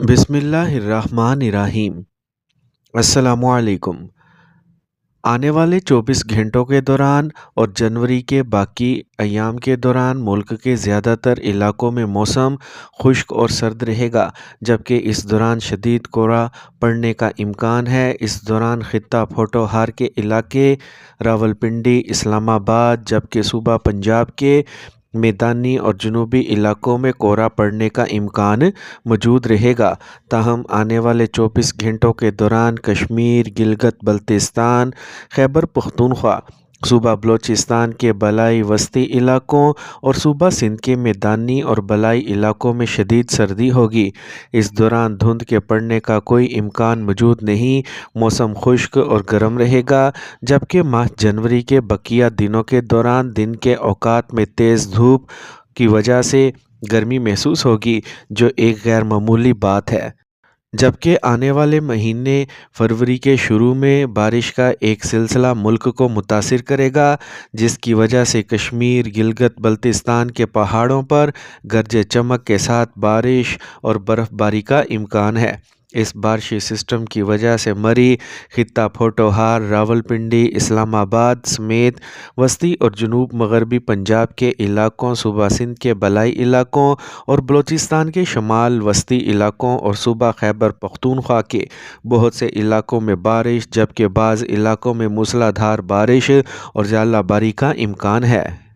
بسم اللہ الرحمن الرحیم۔ السلام علیکم۔ آنے والے 24 گھنٹوں کے دوران اور جنوری کے باقی ایام کے دوران ملک کے زیادہ تر علاقوں میں موسم خشک اور سرد رہے گا، جبکہ اس دوران شدید کہرا پڑنے کا امکان ہے۔ اس دوران خطہ پوٹھوہار کے علاقے، راولپنڈی، اسلام آباد، جبکہ صوبہ پنجاب کے میدانی اور جنوبی علاقوں میں کہرا پڑنے کا امکان موجود رہے گا۔ تاہم آنے والے 24 گھنٹوں کے دوران کشمیر، گلگت بلتستان، خیبر پختونخوا، صوبہ بلوچستان کے بالائی وسطی علاقوں اور صوبہ سندھ کے میدانی اور بالائی علاقوں میں شدید سردی ہوگی۔ اس دوران دھند کے پڑنے کا کوئی امکان موجود نہیں۔ موسم خشک اور گرم رہے گا، جبکہ ماہ جنوری کے بقیہ دنوں کے دوران دن کے اوقات میں تیز دھوپ کی وجہ سے گرمی محسوس ہوگی، جو ایک غیر معمولی بات ہے۔ جبکہ آنے والے مہینے فروری کے شروع میں بارش کا ایک سلسلہ ملک کو متاثر کرے گا، جس کی وجہ سے کشمیر، گلگت بلتستان کے پہاڑوں پر گرج چمک کے ساتھ بارش اور برف باری کا امکان ہے۔ اس بارشی سسٹم کی وجہ سے مری، خطہ پوٹھوہار، راولپنڈی، اسلام آباد سمیت وسطی اور جنوب مغربی پنجاب کے علاقوں، صوبہ سندھ کے بالائی علاقوں اور بلوچستان کے شمال وسطی علاقوں اور صوبہ خیبر پختونخوا کے بہت سے علاقوں میں بارش، جبکہ بعض علاقوں میں موسلا دھار بارش اور ژالہ باری کا امکان ہے۔